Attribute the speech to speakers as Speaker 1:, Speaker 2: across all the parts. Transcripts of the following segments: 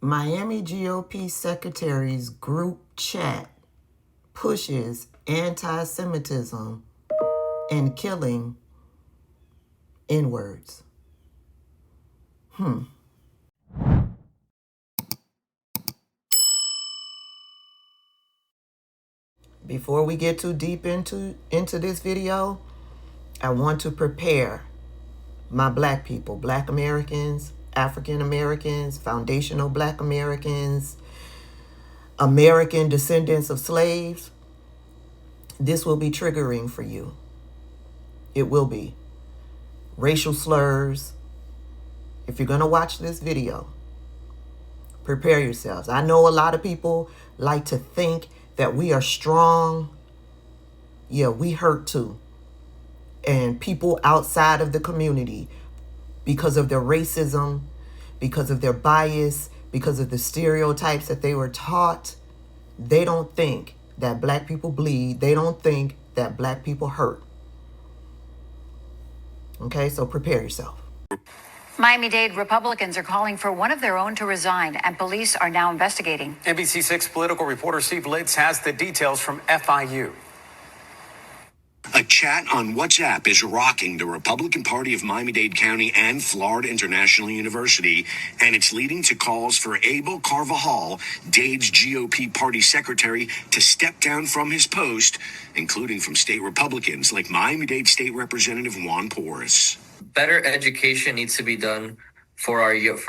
Speaker 1: Miami GOP secretary's group chat pushes anti-Semitism and killing N-words. Before we get too deep into this video, I want to prepare my Black people, Black Americans, African Americans, foundational Black Americans, American descendants of slaves. This will be triggering for you. It will be. Racial slurs. If you're going to watch this video, prepare yourselves. I know a lot of people like to think that we are strong. Yeah, we hurt too. And people outside of the community, because of their racism, because of their bias, because of the stereotypes that they were taught, they don't think that Black people bleed. They don't think that Black people hurt. Okay, so prepare yourself.
Speaker 2: Miami-Dade Republicans are calling for one of their own to resign, and police are now investigating.
Speaker 3: NBC6 political reporter Steve Litz has the details from FIU.
Speaker 4: A chat on WhatsApp is rocking the Republican Party of Miami-Dade County and Florida International University, and it's leading to calls for Abel Carvajal, Dade's GOP party secretary, to step down from his post, including from state Republicans like Miami-Dade State Representative Juan Porras.
Speaker 5: Better education needs to be done for our youth.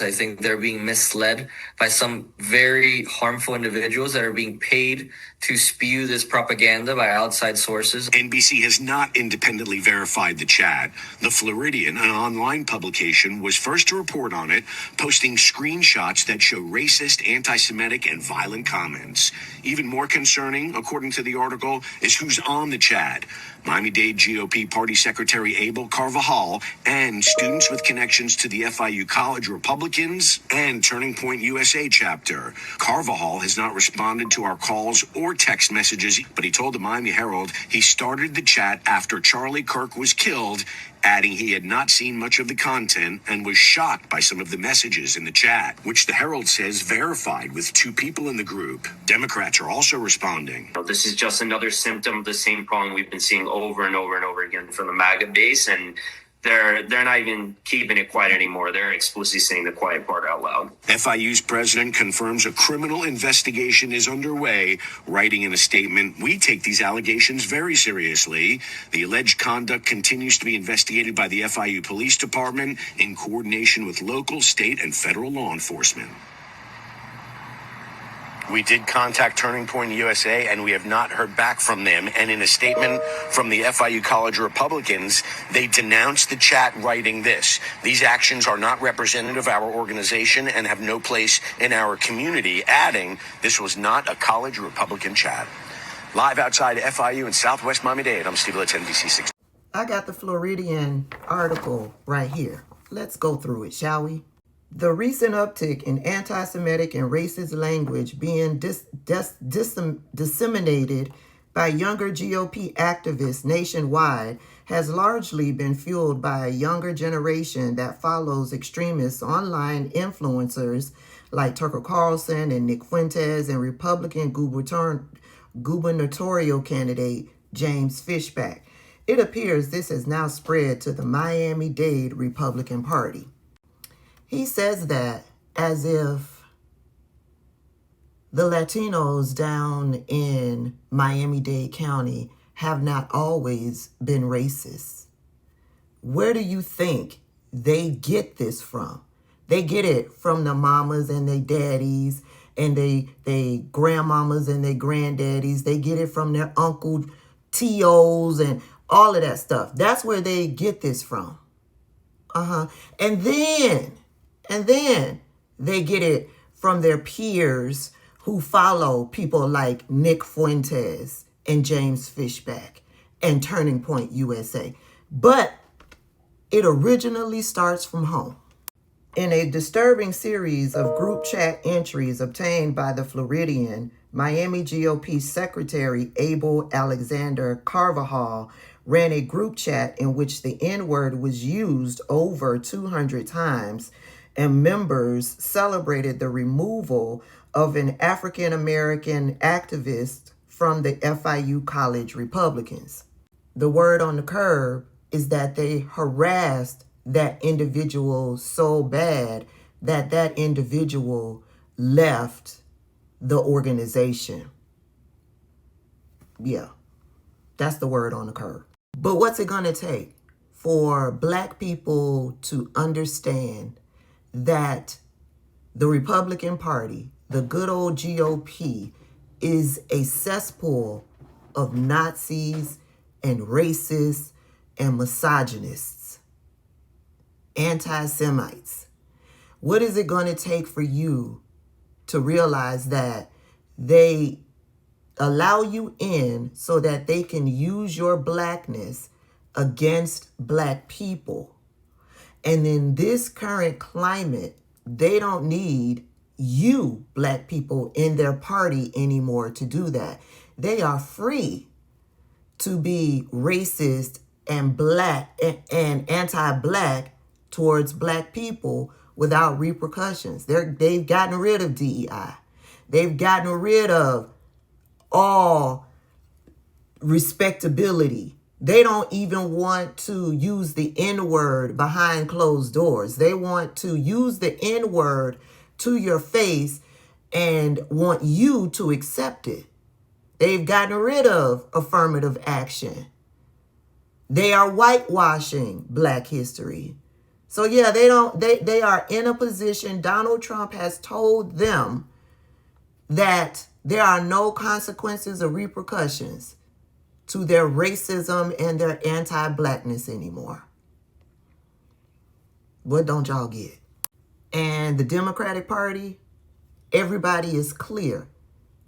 Speaker 5: I think they're being misled by some very harmful individuals that are being paid to spew this propaganda by outside sources.
Speaker 4: NBC has not independently verified the chat. The Floridian, an online publication, was first to report on it, posting screenshots that show racist, anti-Semitic, and violent comments. Even more concerning, according to the article, is who's on the chat. Miami-Dade GOP Party Secretary Abel Carvajal and students with connections to the FIU College Republicans and Turning Point USA chapter. Carvajal has not responded to our calls or text messages, but he told the Miami Herald he started the chat after Charlie Kirk was killed, adding he had not seen much of the content and was shocked by some of the messages in the chat, which the Herald says verified with 2 people in the group. Democrats are also responding.
Speaker 6: This is just another symptom of the same problem we've been seeing over and over and over again from the MAGA base, and they're not even keeping it quiet anymore. They're explicitly saying the quiet part out loud.
Speaker 4: FIU's president confirms a criminal investigation is underway, writing in a statement, "We take these allegations very seriously. The alleged conduct continues to be investigated by the FIU Police Department in coordination with local, state, and federal law enforcement." We did contact Turning Point USA, and we have not heard back from them. And in a statement from the FIU College Republicans, they denounced the chat, writing this: "These actions are not representative of our organization and have no place in our community," adding, "This was not a college Republican chat." Live outside FIU in Southwest Miami-Dade, I'm Steve Litz, NBC6.
Speaker 1: I got the Floridian article right here. Let's go through it, shall we? The recent uptick in anti-Semitic and racist language being disseminated by younger GOP activists nationwide has largely been fueled by a younger generation that follows extremist online influencers like Tucker Carlson and Nick Fuentes and Republican gubernatorial candidate James Fishback. It appears this has now spread to the Miami-Dade Republican Party. He says that as if the Latinos down in Miami-Dade County have not always been racist. Where do you think they get this from? They get it from the mamas and their daddies and they grandmamas and their granddaddies. They get it from their uncle T.O.s and all of that stuff. That's where they get this from. And then they get it from their peers who follow people like Nick Fuentes and James Fishback and Turning Point USA. But it originally starts from home. In a disturbing series of group chat entries obtained by the Floridian, Miami GOP Secretary Abel Alexander Carvajal ran a group chat in which the N-word was used over 200 times, and members celebrated the removal of an African American activist from the FIU College Republicans. The word on the curb is that they harassed that individual so bad that that individual left the organization. Yeah, that's the word on the curb. But what's it going to take for Black people to understand that the Republican Party, the good old GOP, is a cesspool of Nazis and racists and misogynists, anti-Semites? What is it going to take for you to realize that they allow you in so that they can use your Blackness against Black people? And in this current climate, they don't need you, Black people, in their party anymore to do that. They are free to be racist and Black and anti-Black towards Black people without repercussions. They've gotten rid of DEI. They've gotten rid of all respectability. They don't even want to use the N-word behind closed doors. They want to use the N-word to your face and want you to accept it. They've gotten rid of affirmative action. They are whitewashing Black history. So yeah, they are in a position. Donald Trump has told them that there are no consequences or repercussions to their racism and their anti-Blackness anymore. What don't y'all get? And the Democratic Party, everybody is clear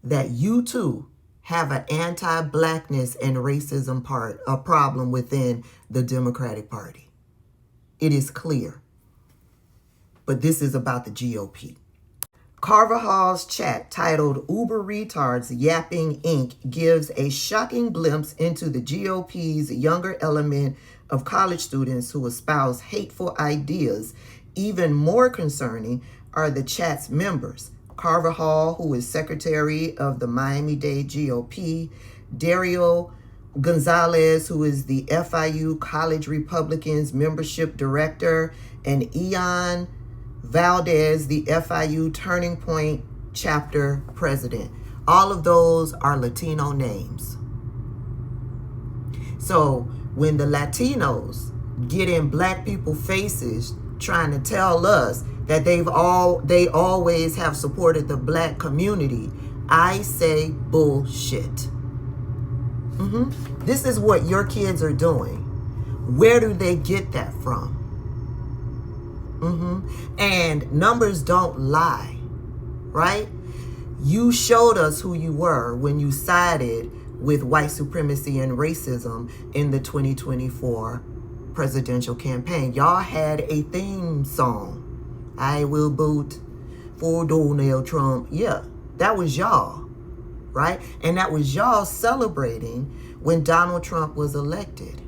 Speaker 1: that you too have an anti-Blackness and racism a problem within the Democratic Party. It is clear. But this is about the GOP. Carvajal's chat titled Uber Retards Yapping Inc. gives a shocking glimpse into the GOP's younger element of college students who espouse hateful ideas. Even more concerning are the chat's members. Carvajal, who is secretary of the Miami-Dade GOP, Dario Gonzalez, who is the FIU College Republicans membership director, and Ian Valdez, the FIU Turning Point chapter president. All of those are Latino names. So when the Latinos get in Black people's faces trying to tell us that they always have supported the Black community, I say bullshit. This is what your kids are doing. Where do they get that from? And numbers don't lie, right? You showed us who you were when you sided with white supremacy and racism in the 2024 presidential campaign. Y'all had a theme song. I will vote for Donald Trump. Yeah, that was y'all, right? And that was y'all celebrating when Donald Trump was elected,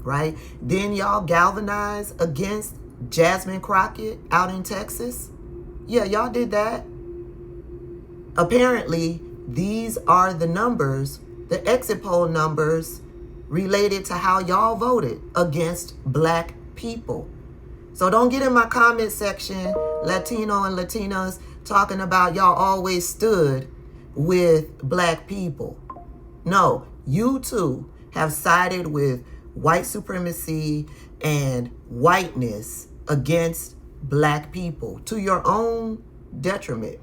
Speaker 1: right? Then y'all galvanized against Jasmine Crockett out in Texas. Yeah, y'all did that. Apparently, these are the numbers, the exit poll numbers related to how y'all voted against Black people. So don't get in my comment section, Latino and Latinas, talking about y'all always stood with Black people. No, you too have sided with white supremacy and whiteness against Black people to your own detriment.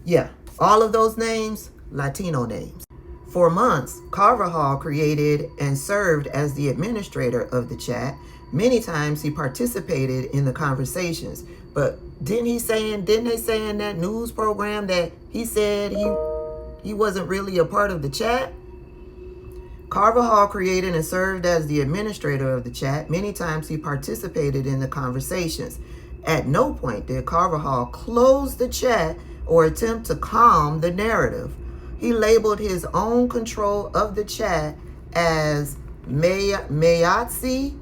Speaker 1: Yeah, all of those names, Latino names. For months, Carvajal created and served as the administrator of the chat. Many times he participated in the conversations. But didn't they say in that news program that he said he wasn't really a part of the chat? Carvajal created and served as the administrator of the chat. Many times he participated in the conversations. At no point did Carvajal close the chat or attempt to calm the narrative. He labeled his own control of the chat as Mayatsi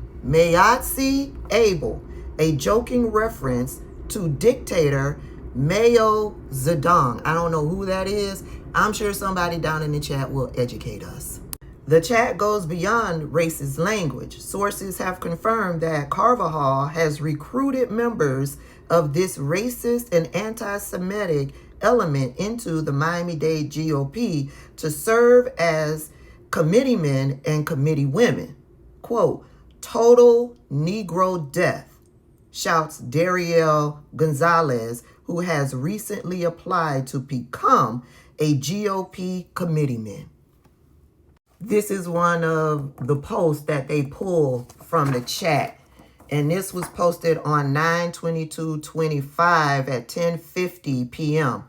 Speaker 1: Abel a joking reference to dictator Mao Zedong. I don't know who that is. I'm sure somebody down in the chat will educate us. The chat goes beyond racist language. Sources have confirmed that Carvajal has recruited members of this racist and anti-Semitic element into the Miami-Dade GOP to serve as committeemen and committee women. Quote, total Negro death, shouts Dariel Gonzalez, who has recently applied to become a GOP committeeman. This is one of the posts that they pull from the chat. And this was posted on 9/22/25 at 10:50 p.m.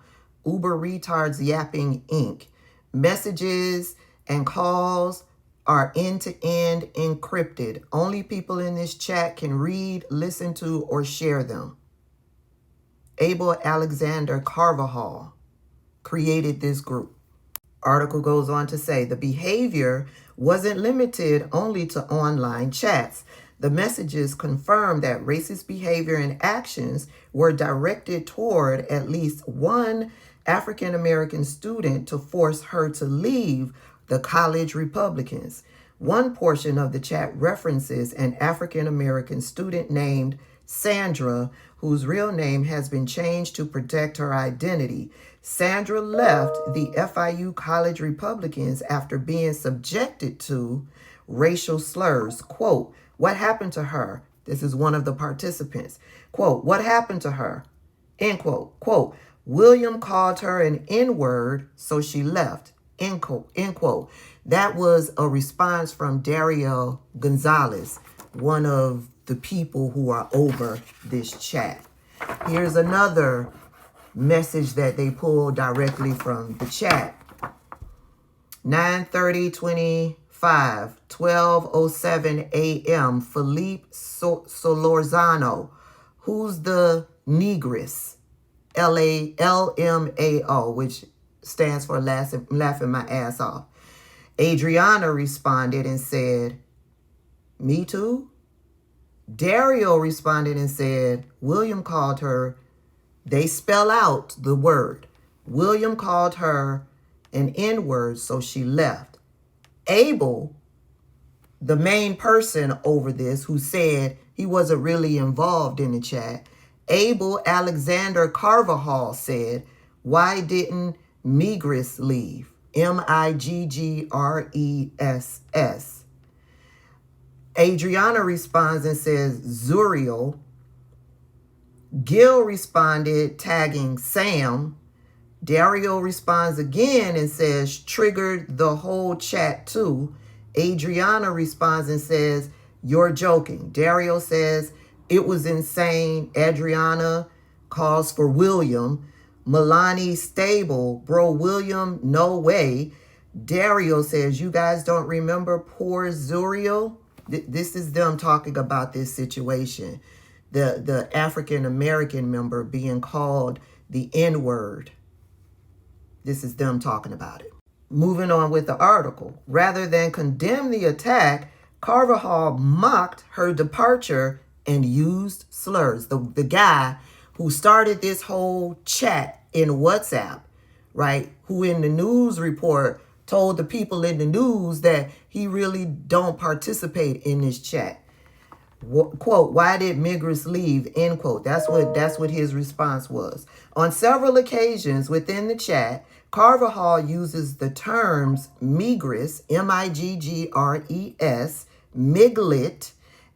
Speaker 1: Uber Retards Yapping Inc. Messages and calls are end-to-end encrypted. Only people in this chat can read, listen to, or share them. Abel Alexander Carvajal created this group. Article goes on to say the behavior wasn't limited only to online chats. The messages confirm that racist behavior and actions were directed toward at least one African American student to force her to leave the college Republicans. One portion of the chat references an African American student named Sandra, whose real name has been changed to protect her identity. Sandra left the FIU College Republicans after being subjected to racial slurs. Quote, what happened to her? This is one of the participants. Quote, what happened to her? End quote. Quote, William called her an N-word, so she left. End quote. End quote. That was a response from Dario Gonzalez, one of the people who are over this chat. Here's another message that they pulled directly from the chat. 9:30:25, 12:07 a.m. Felipe Solorzano, who's the negress, LMAO, which stands for laughing my ass off. Adriana responded and said, me too. Dario responded and said, William called her, they spell out the word. William called her an N-word, so she left. Abel, the main person over this, who said he wasn't really involved in the chat, Abel Alexander Carvajal said, why didn't Migris leave? Miggres. Adriana responds and says, Zuriel. Gil responded, tagging Sam. Dario responds again and says, triggered the whole chat too. Adriana responds and says, you're joking. Dario says, it was insane. Adriana calls for William. Milani stable. Bro, William, no way. Dario says, you guys don't remember poor Zuriel? This is them talking about this situation. The African-American member being called the N-word. This is them talking about it. Moving on with the article. Rather than condemn the attack, Carvajal mocked her departure and used slurs. The guy who started this whole chat in WhatsApp, right, who in the news report told the people in the news that he really don't participate in this chat. Quote, why did Migris leave? End quote. That's what his response was. On several occasions within the chat, Carvajal uses the terms Migris, Miggres, Miglet,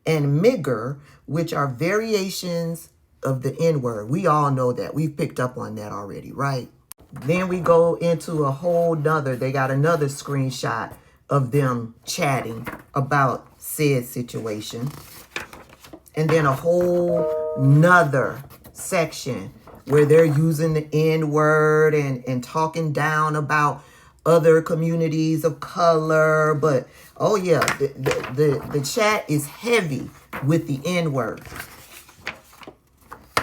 Speaker 1: and Migger, which are variations of the N-word. We all know that. We've picked up on that already, right? Then we go into a whole nother, they got another screenshot of them chatting about said situation. And then a whole nother section where they're using the N-word and talking down about other communities of color. But, oh yeah, the chat is heavy with the N-word.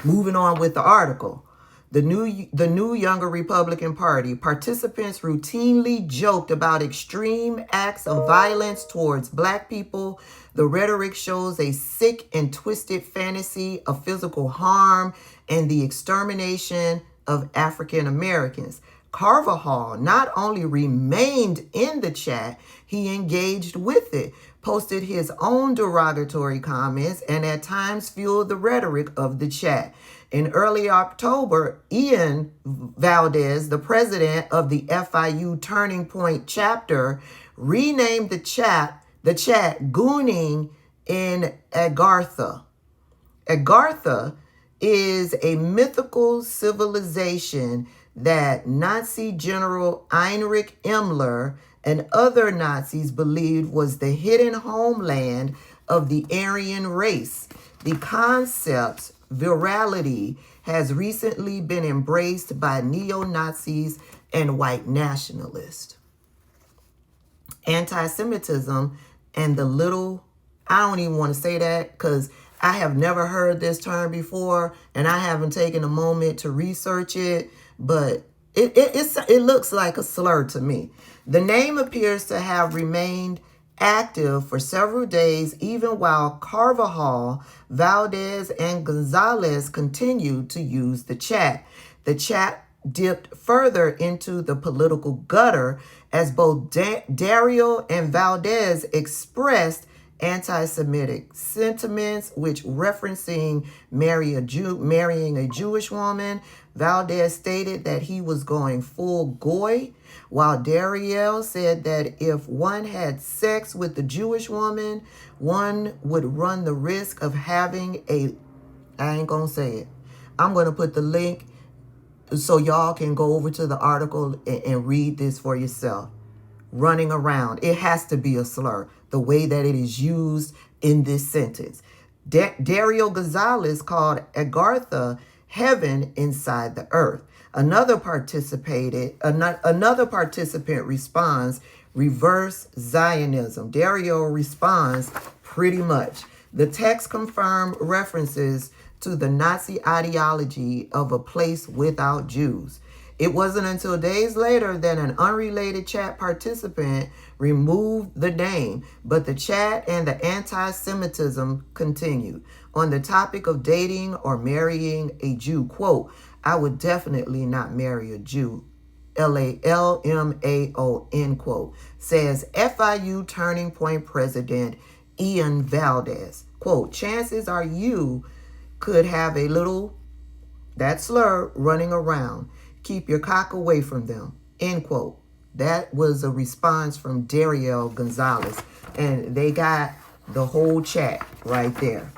Speaker 1: Moving on with the article. The new younger Republican Party participants routinely joked about extreme acts of violence towards Black people. The rhetoric shows a sick and twisted fantasy of physical harm and the extermination of African Americans. Carvajal not only remained in the chat, he engaged with it, posted his own derogatory comments, and at times fueled the rhetoric of the chat. In early October, Ian Valdez, the president of the FIU Turning Point chapter, renamed the chat Gooning in Agartha. Agartha is a mythical civilization that Nazi General Heinrich Himmler and other Nazis believed was the hidden homeland of the Aryan race. The concept's virality has recently been embraced by neo-Nazis and white nationalists. Anti-Semitism and the little, I don't even want to say that because I have never heard this term before and I haven't taken a moment to research it, but it looks like a slur to me. The name appears to have remained active for several days, even while Carvajal, Valdez, and Gonzalez continued to use the chat. The chat dipped further into the political gutter as both Dario and Valdez expressed anti-Semitic sentiments, which referencing marrying a Jewish woman. Valdez stated that he was going full goy, while Dario said that if one had sex with the Jewish woman, one would run the risk of having I ain't gonna say it. I'm gonna put the link so y'all can go over to the article and read this for yourself. Running around. It has to be a slur, the way that it is used in this sentence. Dario Gonzalez called Agartha heaven inside the earth. Another participant responds, reverse Zionism. Dario responds, pretty much. The text confirmed references to the Nazi ideology of a place without Jews. It wasn't until days later that an unrelated chat participant removed the name, but the chat and the anti-Semitism continued. On the topic of dating or marrying a Jew, quote, I would definitely not marry a Jew, LALMAO, end quote, says FIU Turning Point President Ian Valdez. Quote, chances are you could have a little, that slur, running around. Keep your cock away from them, end quote. That was a response from Dario Gonzalez. And they got the whole chat right there.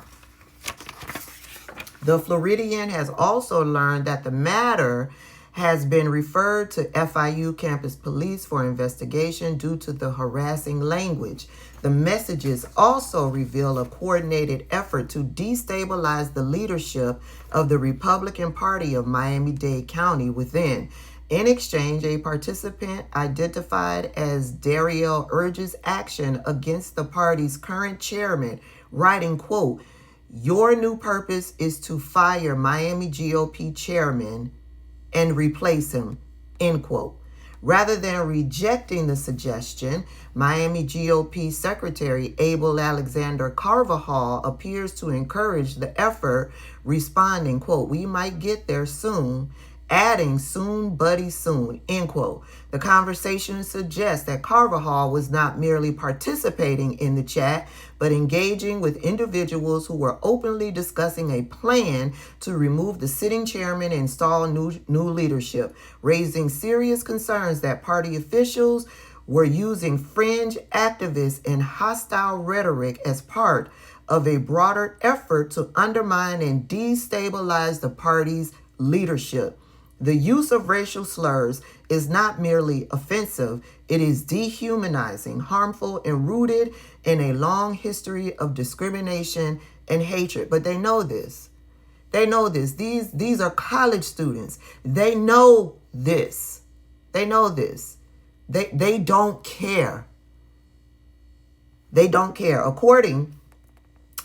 Speaker 1: The Floridian has also learned that the matter has been referred to FIU campus police for investigation due to the harassing language. The messages also reveal a coordinated effort to destabilize the leadership of the Republican Party of Miami-Dade County within. In exchange, a participant identified as Dario urges action against the party's current chairman, writing, quote, your new purpose is to fire Miami GOP chairman and replace him, end quote. Rather than rejecting the suggestion, Miami GOP Secretary Abel Alexander Carvajal appears to encourage the effort, responding, quote, we might get there soon, adding soon, buddy, soon, end quote. The conversation suggests that Carvajal was not merely participating in the chat, but engaging with individuals who were openly discussing a plan to remove the sitting chairman and install new leadership, raising serious concerns that party officials were using fringe activists and hostile rhetoric as part of a broader effort to undermine and destabilize the party's leadership. The use of racial slurs is not merely offensive, it is dehumanizing, harmful, and rooted in a long history of discrimination and hatred. But they know this. They know this. These are college students. They know this. They know this. They don't care. They don't care. According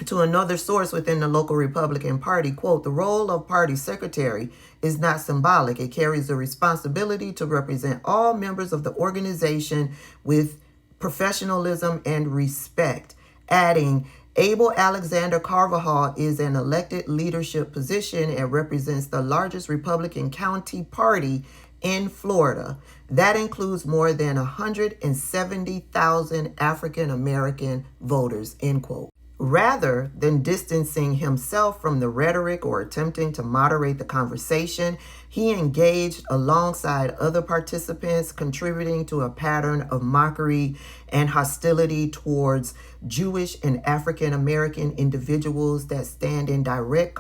Speaker 1: To another source within the local Republican Party, quote, the role of party secretary is not symbolic. It carries the responsibility to represent all members of the organization with professionalism and respect. Adding, Abel Alexander Carvajal is an elected leadership position and represents the largest Republican county party in Florida. That includes more than 170,000 African American voters, end quote. Rather than distancing himself from the rhetoric or attempting to moderate the conversation, he engaged alongside other participants, contributing to a pattern of mockery and hostility towards Jewish and African American individuals that stands in direct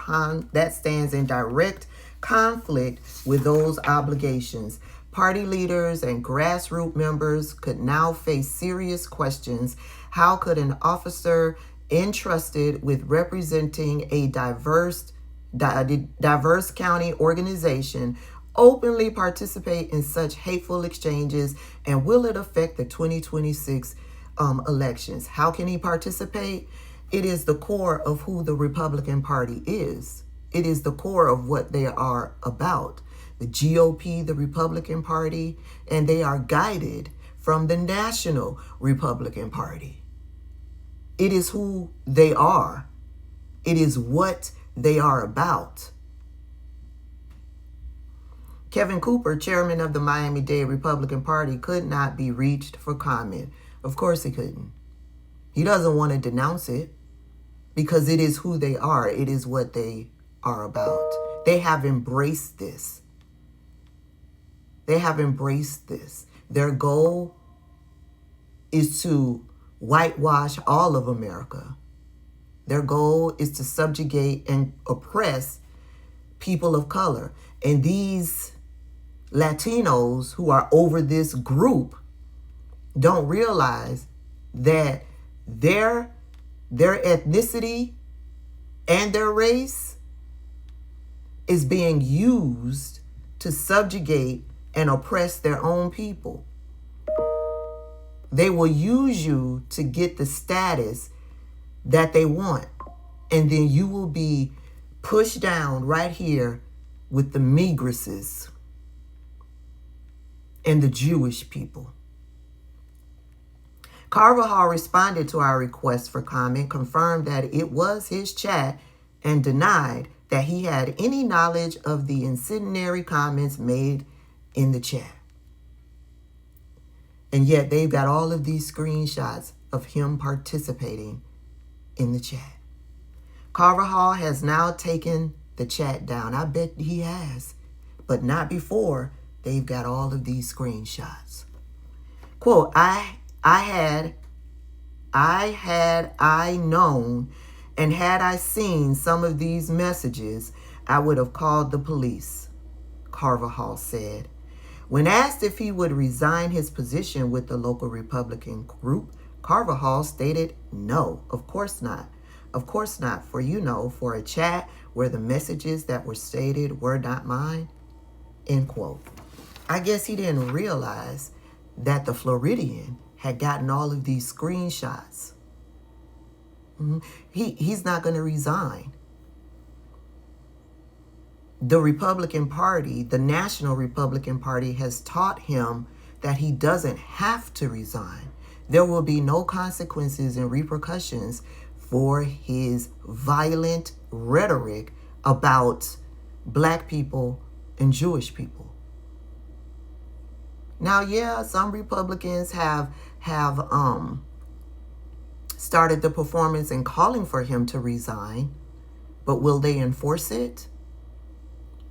Speaker 1: conflict with those obligations. Party leaders and grassroots members could now face serious questions. How could an officer entrusted with representing a diverse county organization openly participate in such hateful exchanges, and will it affect the 2026 elections? How can he participate? It is the core of who the Republican Party is. It is the core of what they are about. The GOP, the Republican Party, and they are guided from the National Republican Party. It is who they are. It is what they are about. Kevin Cooper, chairman of the Miami-Dade Republican Party, could not be reached for comment. Of course he couldn't. He doesn't want to denounce it because it is who they are. It is what they are about. They have embraced this. They have embraced this. Their goal is to whitewash all of America. Their goal is to subjugate and oppress people of color. And these Latinos who are over this group don't realize that their ethnicity and their race is being used to subjugate and oppress their own people. They will use you to get the status that they want. And then you will be pushed down right here with the migresses and the Jewish people. Carvajal responded to our request for comment, confirmed that it was his chat, and denied that he had any knowledge of the incendiary comments made in the chat. And yet they've got all of these screenshots of him participating in the chat. Carvajal has now taken the chat down. I bet he has, but not before they've got all of these screenshots. Quote, I known and had I seen some of these messages, I would have called the police, Carvajal said. When asked if he would resign his position with the local Republican group, Carvajal stated, no, of course not. Of course not, for for a chat where the messages that were stated were not mine, end quote. I guess he didn't realize that the Floridian had gotten all of these screenshots. He's not going to resign. The Republican Party, the National Republican Party, has taught him that he doesn't have to resign. There will be no consequences and repercussions for his violent rhetoric about Black people and Jewish people. Now, yeah, some Republicans have started the performance and calling for him to resign, but will they enforce it?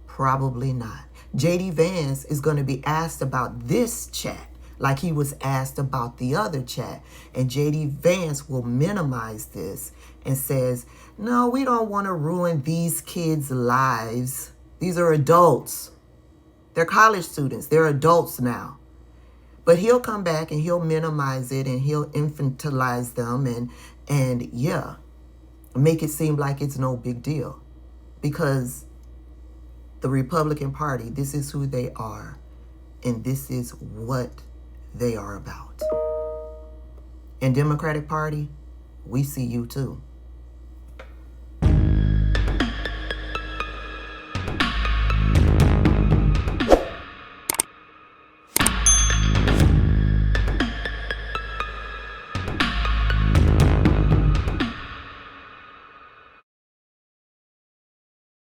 Speaker 1: Probably not. J.D. Vance is going to be asked about this chat like he was asked about the other chat. And J.D. Vance will minimize this and says, no, we don't want to ruin these kids' lives. These are adults. They're college students. They're adults now. But he'll come back and he'll minimize it and he'll infantilize them and make it seem like it's no big deal. Because the Republican Party, this is who they are, and this is what they are about. And Democratic Party, we see you too.